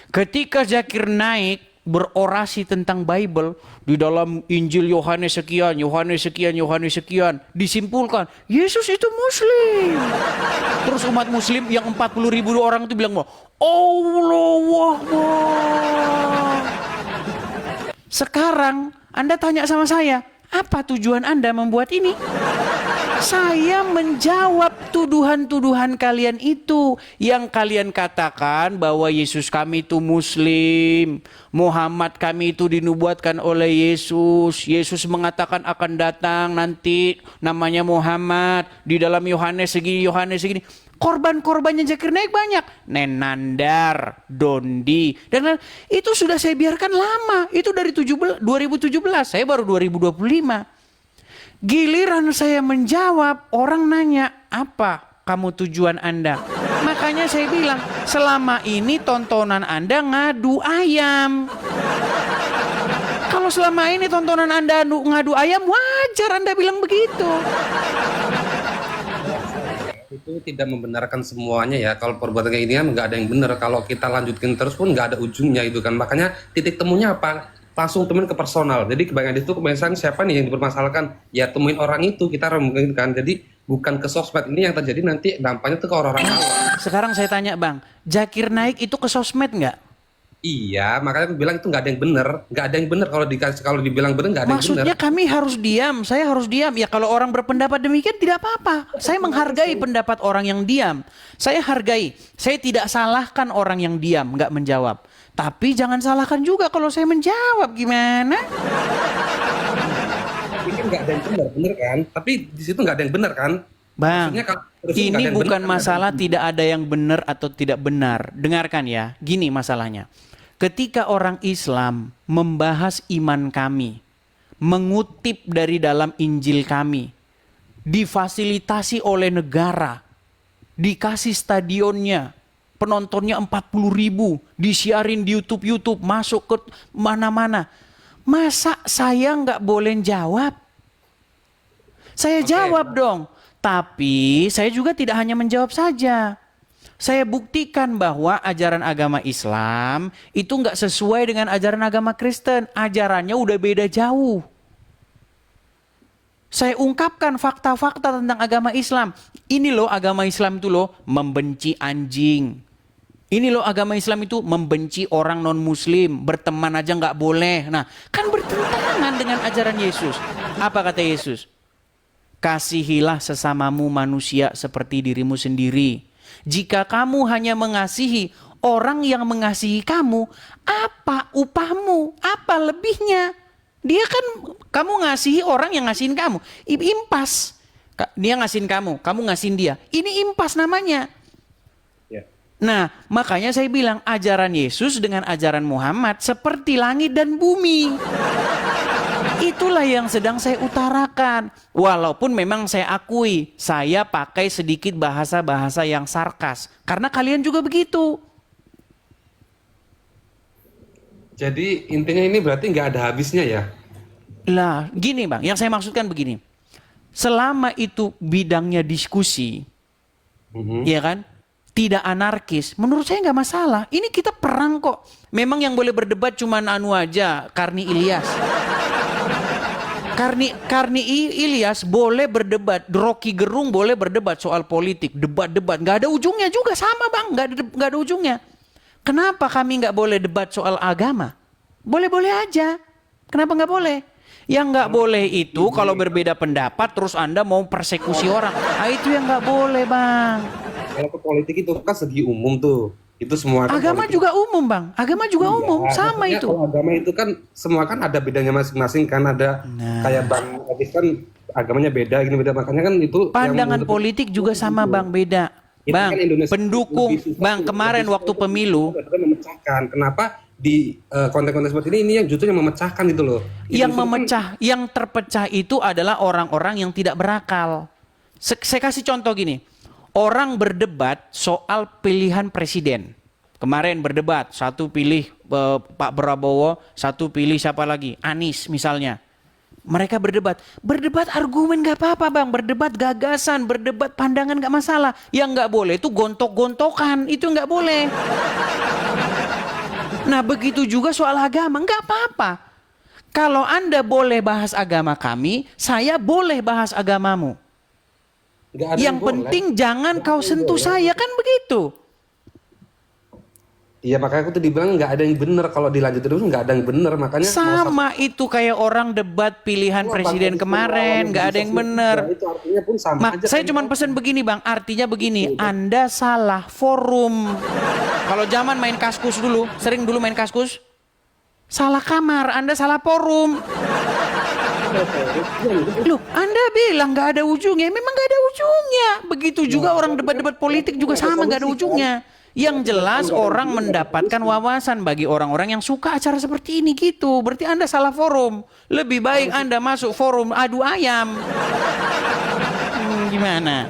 Ketika Zakir Naik berorasi tentang Bible di dalam Injil Yohanes sekian, Yohanes sekian, Yohanes sekian, disimpulkan Yesus itu Muslim. Terus umat Muslim yang 40.000 orang itu bilang, Allahu Akbar. Sekarang Anda tanya sama saya, apa tujuan Anda membuat ini? Saya menjawab tuduhan-tuduhan kalian itu. Yang kalian katakan bahwa Yesus kami itu Muslim, Muhammad kami itu dinubuatkan oleh Yesus. Yesus mengatakan akan datang nanti namanya Muhammad. Di dalam Yohanes segini, Yohanes segini. Korban-korbannya Zakir Naik banyak. Nenandar, Dondi. Dan itu sudah saya biarkan lama. Itu dari 2017. Saya baru 2025. Giliran saya menjawab, orang nanya, apa kamu tujuan Anda? Makanya saya bilang, selama ini tontonan Anda ngadu ayam. Kalau selama ini tontonan Anda ngadu ayam, wajar Anda bilang begitu. Itu tidak membenarkan semuanya ya. Kalau perbuatan kayak ini kan nggak ada yang benar. Kalau kita lanjutkan terus pun nggak ada ujungnya itu kan. Makanya titik temunya apa? Langsung temuin ke personal. Jadi kebanyakan itu kebiasaan siapa nih yang dipermasalahkan? Ya temuin orang itu, kita mungkin kan. Jadi bukan ke sosmed, ini yang terjadi nanti dampaknya tuh ke orang-orang awam. Sekarang saya tanya Bang, Zakir Naik itu ke sosmed nggak? Iya, makanya aku bilang itu nggak ada yang benar, nggak ada yang benar kalau dibilang benar nggak ada yang benar. Maksudnya kami harus diam, saya harus diam. Ya kalau orang berpendapat demikian tidak apa-apa. Saya menghargai pendapat orang yang diam. Saya hargai. Saya tidak salahkan orang yang diam, nggak menjawab. Tapi jangan salahkan juga kalau saya menjawab, gimana? Tapi kan nggak ada yang benar kan? Tapi di situ nggak ada yang benar kan? Bang, Maksudnya kalau terus nggak ada ini yang bukan benar, masalah tidak ada yang benar atau tidak benar. Dengarkan ya, gini masalahnya. Ketika orang Islam membahas iman kami, mengutip dari dalam Injil kami, difasilitasi oleh negara, dikasih stadionnya, penontonnya 40.000, disiarin di YouTube, masuk ke mana-mana. Masa saya nggak boleh jawab? Saya jawab dong. Tapi saya juga tidak hanya menjawab saja. Saya buktikan bahwa ajaran agama Islam itu nggak sesuai dengan ajaran agama Kristen. Ajarannya udah beda jauh. Saya ungkapkan fakta-fakta tentang agama Islam. Ini loh agama Islam itu loh membenci anjing. Ini loh agama Islam itu membenci orang non-muslim. Berteman aja nggak boleh. Nah kan bertentangan dengan ajaran Yesus. Apa kata Yesus? Kasihilah sesamamu manusia seperti dirimu sendiri. Jika kamu hanya mengasihi orang yang mengasihi kamu, apa upahmu? Apa lebihnya? Dia kan, kamu ngasihi orang yang ngasihin kamu. Impas. Dia ngasihin kamu, kamu ngasihin dia. Ini impas namanya. Ya. Nah, makanya saya bilang ajaran Yesus dengan ajaran Muhammad seperti langit dan bumi. Itulah yang sedang saya utarakan. Walaupun memang saya akui, saya pakai sedikit bahasa-bahasa yang sarkas. Karena kalian juga begitu. Jadi intinya ini berarti nggak ada habisnya ya? Lah, gini Bang, yang saya maksudkan begini. Selama itu bidangnya diskusi, ya kan? Tidak anarkis, menurut saya nggak masalah. Ini kita perang kok. Memang yang boleh berdebat cuma anu aja, Karni Ilyas. Karni Ilyas boleh berdebat, Rocky Gerung boleh berdebat soal politik, debat-debat, nggak ada ujungnya juga sama Bang, nggak ada ujungnya. Kenapa kami nggak boleh debat soal agama? Boleh-boleh aja. Kenapa nggak boleh? Yang nggak boleh itu kalau berbeda pendapat terus Anda mau persekusi orang. Nah, itu yang nggak boleh Bang. Kalau ke politik itu kan segi umum tuh. Itu semua kan Agama politik. juga umum Bang. Agama juga umum, sama maksudnya itu. Kalau agama itu kan semua kan ada bedanya masing-masing kan, ada kayak Bang Hafiz kan agamanya beda gini beda, makanya kan itu Pandangan yang politik juga sama Bang, beda. itu Bang, kan Indonesia pendukung lebih susah, Bang kemarin lebih waktu susah pemilu memecahkan. Kenapa di konten-konten seperti ini yang justru yang memecahkan itu loh. yang Itu memecah, yang terpecah itu adalah orang-orang yang tidak berakal. Saya kasih contoh gini. Orang berdebat soal pilihan presiden. Kemarin berdebat, satu pilih Pak Prabowo, satu pilih siapa lagi? Anies misalnya. Mereka berdebat argumen gak apa-apa Bang, berdebat gagasan, berdebat pandangan gak masalah. Yang gak boleh itu gontok-gontokan, itu gak boleh. Nah begitu juga soal agama, nggak apa-apa. Kalau Anda boleh bahas agama kami, saya boleh bahas agamamu. Nggak ada Yang boleh. penting jangan kau sentuh saya, kan begitu. Iya, makanya aku tuh dibilang nggak ada yang benar, kalau dilanjutin terus nggak ada yang benar, makanya Sama itu kayak orang debat pilihan presiden kemarin, nggak ada yang benar. Itu artinya pun sama aja. Saya cuma pesan begini bang, artinya begini, Anda salah forum. Kalau zaman main kaskus dulu, sering dulu main kaskus, salah kamar, Anda salah forum. Loh, Anda bilang nggak ada ujungnya, memang nggak ada ujungnya. Begitu juga orang debat-debat politik juga sama, nggak ada ujungnya. Yang jelas orang mendapatkan wawasan bagi orang-orang yang suka acara seperti ini gitu. Berarti Anda salah forum. Lebih baik Anda masuk forum adu ayam. Gimana?